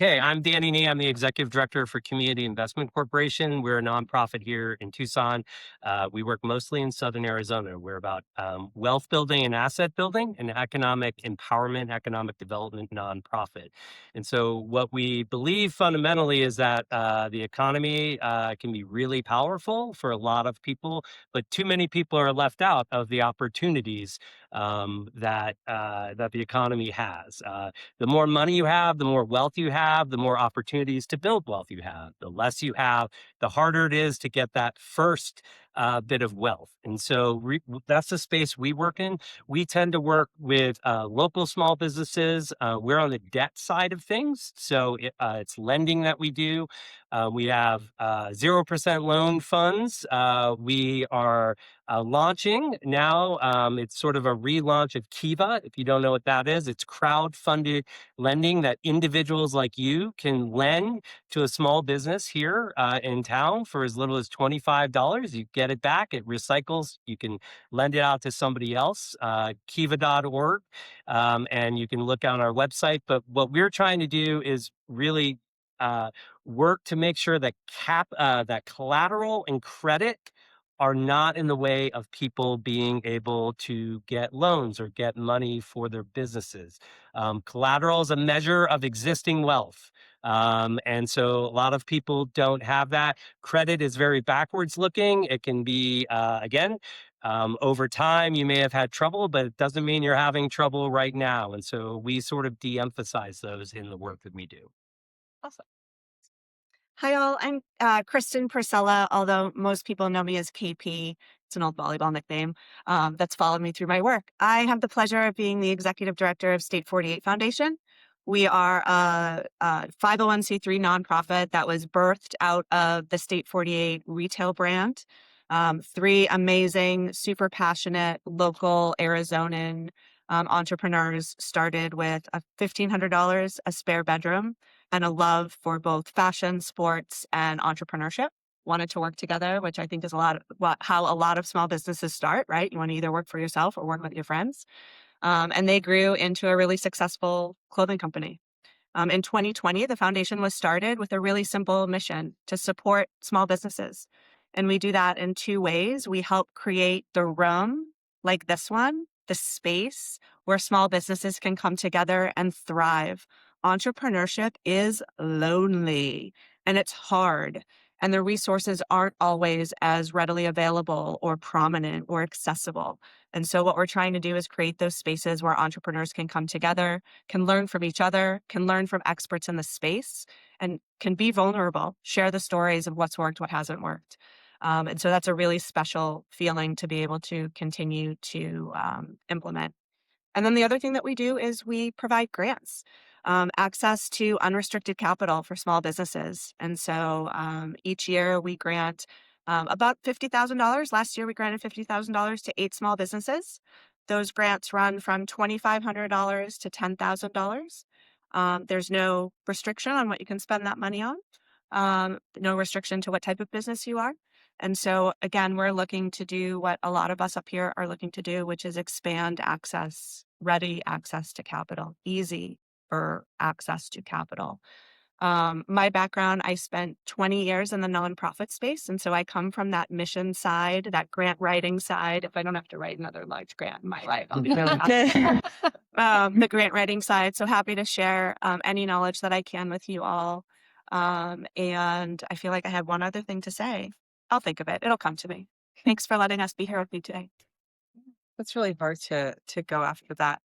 Hey, I'm Danny Nee. I'm the executive director for Community Investment Corporation. We're a nonprofit here in Tucson. We work mostly in Southern Arizona. We're about wealth building and asset building and economic empowerment, economic development nonprofit. And so, what we believe fundamentally is that the economy can be really powerful for a lot of people, but too many people are left out of the opportunities that the economy has. The more money you have, the more wealth you have, the more opportunities to build wealth you have. The less you have, the harder it is to get that first bit of wealth. And so that's the space we work in. We tend to work with local small businesses. We're on the debt side of things. So it's lending that we do. We have 0% loan funds. We are launching now. It's sort of a relaunch of Kiva. If you don't know what that is, it's crowd-funded lending that individuals like you can lend to a small business here in town for as little as $25. You get it back, it recycles, you can lend it out to somebody else, kiva.org, and you can look on our website. But what we're trying to do is really work to make sure that that collateral and credit are not in the way of people being able to get loans or get money for their businesses. Collateral is a measure of existing wealth. And so a lot of people don't have that. Credit is very backwards looking. It can be, again, over time, you may have had trouble, but it doesn't mean you're having trouble right now. And so we sort of de-emphasize those in the work that we do. Awesome. Hi, all. I'm Kristin Priscella, although most people know me as KP. It's an old volleyball nickname that's followed me through my work. I have the pleasure of being the executive director of State 48 Foundation. We are a 501c3 nonprofit that was birthed out of the State 48 retail brand. Three amazing, super passionate local Arizonan entrepreneurs started with a $1,500, a spare bedroom, and a love for both fashion, sports, and entrepreneurship. Wanted to work together, which I think is how a lot of small businesses start, right? You want to either work for yourself or work with your friends. And they grew into a really successful clothing company. In 2020, the foundation was started with a really simple mission to support small businesses. And we do that in two ways. We help create the room like this one, the space where small businesses can come together and thrive. Entrepreneurship is lonely and it's hard, and the resources aren't always as readily available or prominent or accessible. And so what we're trying to do is create those spaces where entrepreneurs can come together, can learn from each other, can learn from experts in the space, and can be vulnerable, share the stories of what's worked, what hasn't worked. And so that's a really special feeling to be able to continue to implement. And then the other thing that we do is we provide grants, access to unrestricted capital for small businesses. And so each year we grant about $50,000. Last year we granted $50,000 to 8 small businesses. Those grants run from $2,500 to $10,000. There's no restriction on what you can spend that money on, no restriction to what type of business you are. And so, again, we're looking to do what a lot of us up here are looking to do, which is expand access, ready access to capital, easy for access to capital. My background, I spent 20 years in the nonprofit space. And so I come from that mission side, that grant writing side. If I don't have to write another large grant in my life, I'll be really happy. The grant writing side. So happy to share any knowledge that I can with you all. And I feel like I had one other thing to say. I'll think of it. It'll come to me. Thanks for letting us be here with me today. That's really hard to go after that.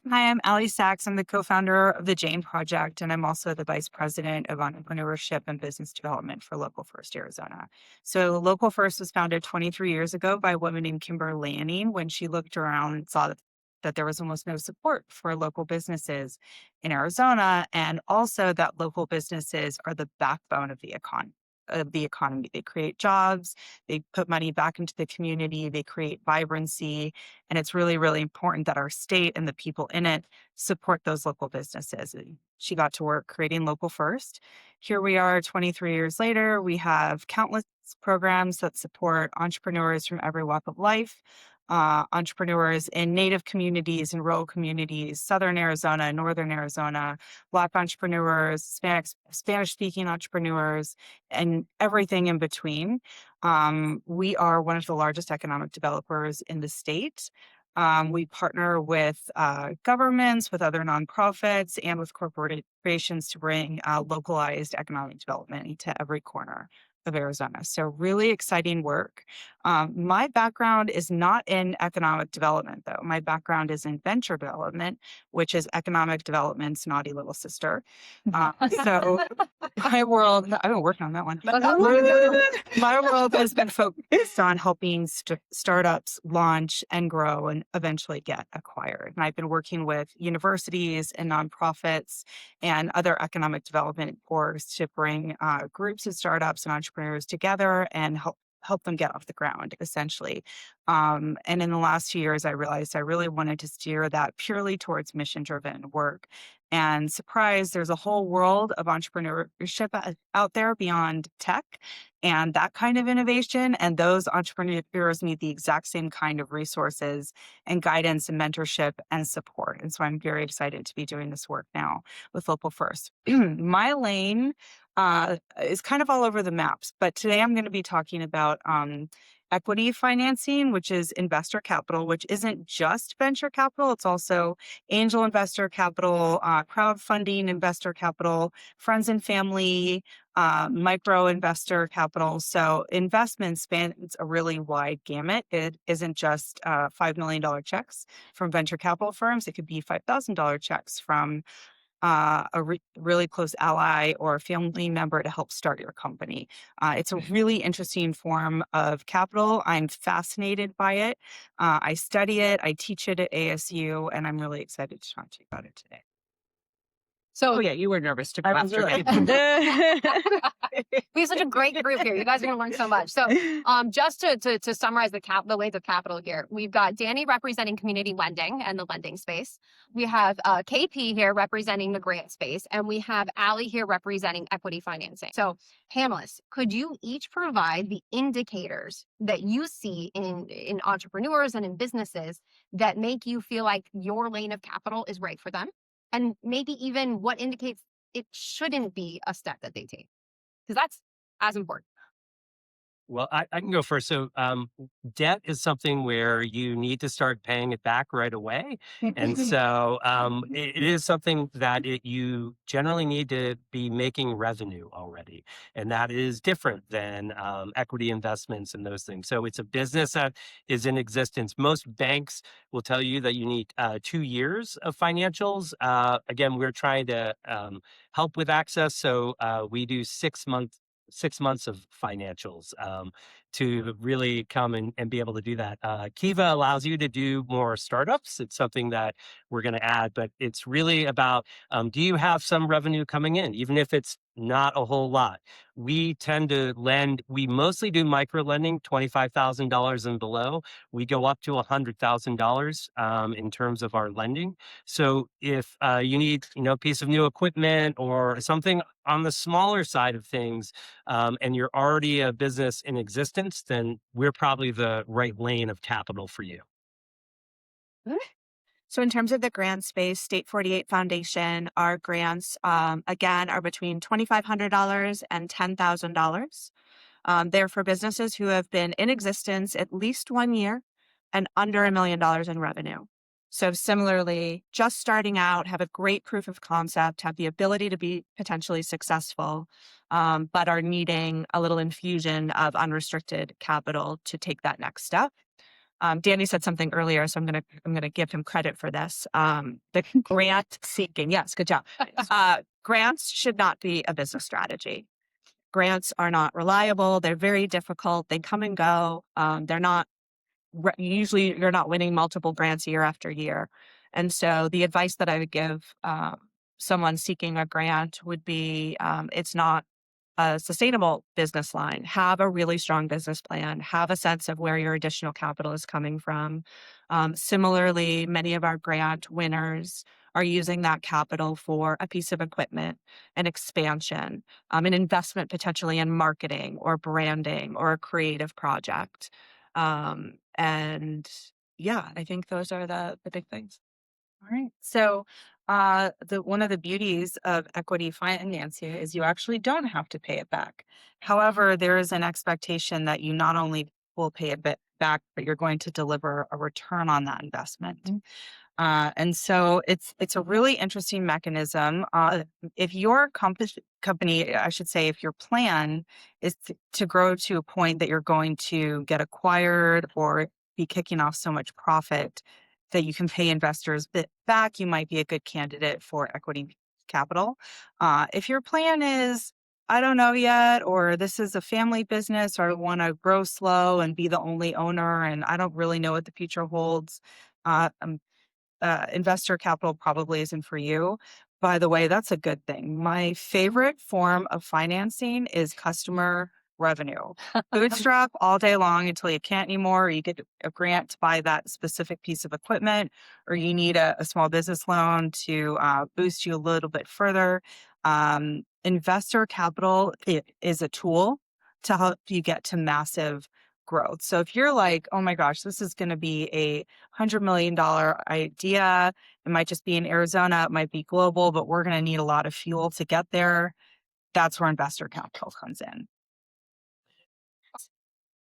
Hi, I'm Aly Sachs. I'm the co-founder of the Jane Project, and I'm also the vice president of entrepreneurship and business development for Local First Arizona. So Local First was founded 23 years ago by a woman named Kimber Lanning when she looked around and saw that there was almost no support for local businesses in Arizona, and also that local businesses are the backbone of the economy. They create jobs, they put money back into the community, they create vibrancy, and it's really, really important that our state and the people in it support those local businesses. And she got to work creating Local First. Here we are 23 years later. We have countless programs that support entrepreneurs from every walk of life. entrepreneurs in Native communities and rural communities, Southern Arizona, Northern Arizona, Black entrepreneurs, Spanish-speaking entrepreneurs, and everything in between. We are one of the largest economic developers in the state. We partner with governments, with other nonprofits, and with corporations to bring localized economic development into every corner of Arizona. So really exciting work. My background is not in economic development, though. My background is in venture development, which is economic development's naughty little sister. So my world, I've been working on that one. My world has been focused on helping startups launch and grow and eventually get acquired. And I've been working with universities and nonprofits and other economic development orgs to bring groups of startups and entrepreneurs together and help them get off the ground, essentially. And in the last 2 years, I realized I really wanted to steer that purely towards mission-driven work. And surprise, there's a whole world of entrepreneurship out there beyond tech and that kind of innovation. And those entrepreneurs need the exact same kind of resources and guidance and mentorship and support. And so I'm very excited to be doing this work now with Local First. My lane is kind of all over the maps, but today I'm going to be talking about equity financing, which is investor capital, which isn't just venture capital. It's also angel investor capital, crowdfunding investor capital, friends and family, micro investor capital. So investment spans a really wide gamut. It isn't just $5 million checks from venture capital firms. It could be $5,000 checks from really close ally or a family member to help start your company. It's a really interesting form of capital. I'm fascinated by it. I study it. I teach it at ASU, and I'm really excited to talk to you about it today. So yeah, you were nervous to I was question really. me. We have such a great group here. You guys are going to learn so much. So, just to summarize the lanes of capital here, we've got Danny representing community lending and the lending space. We have KP here representing the grant space, and we have Aly here representing equity financing. So, panelists, could you each provide the indicators that you see in entrepreneurs and in businesses that make you feel like your lane of capital is right for them? And maybe even what indicates it shouldn't be a step that they take, because that's as important. Well, I can go first. So, debt is something where you need to start paying it back right away. And so it is something that you generally need to be making revenue already. And that is different than equity investments and those things. So it's a business that is in existence. Most banks will tell you that you need 2 years of financials. Again, we're trying to help with access. So we do 6 months of financials to really come and be able to do that. Kiva allows you to do more startups. It's something that we're going to add, but it's really about, do you have some revenue coming in, even if it's not a whole lot? We tend to lend, we mostly do micro lending, $25,000 and below. We go up to $100,000 in terms of our lending. So if you need, a piece of new equipment or something on the smaller side of things, and you're already a business in existence, then we're probably the right lane of capital for you. So in terms of the grant space, State 48 Foundation, our grants, again, are between $2,500 and $10,000. They're for businesses who have been in existence at least 1 year and under $1 million in revenue. So similarly, just starting out, have a great proof of concept, have the ability to be potentially successful, but are needing a little infusion of unrestricted capital to take that next step. Danny said something earlier, so I'm gonna give him credit for this. The grant seeking, yes, good job. Grants should not be a business strategy. Grants are not reliable. They're very difficult. They come and go. They're not usually you're not winning multiple grants year after year. And so the advice that I would give someone seeking a grant would be it's not a sustainable business line. Have a really strong business plan. Have a sense of where your additional capital is coming from. Similarly, many of our grant winners are using that capital for a piece of equipment, an expansion, an investment potentially in marketing or branding or a creative project. And yeah, I think those are the big things. All right. So, the one of the beauties of equity financing is you actually don't have to pay it back. However, there is an expectation that you not only will pay it back, but you're going to deliver a return on that investment. And so it's a really interesting mechanism. If your company, I should say, if your plan is to grow to a point that you're going to get acquired or be kicking off so much profit that you can pay investors back, you might be a good candidate for equity capital. If your plan is, I don't know yet, or this is a family business, or I want to grow slow and be the only owner, and I don't really know what the future holds. I'm investor capital probably isn't for you. By the way, that's a good thing. My favorite form of financing is customer revenue. Bootstrap all day long until you can't anymore, or you get a grant to buy that specific piece of equipment, or you need a small business loan to boost you a little bit further. Investor capital is a tool to help you get to massive growth. So if you're like, oh my gosh, this is going to be a $100 million idea. It might just be in Arizona. It might be global, but we're going to need a lot of fuel to get there. That's where investor capital comes in.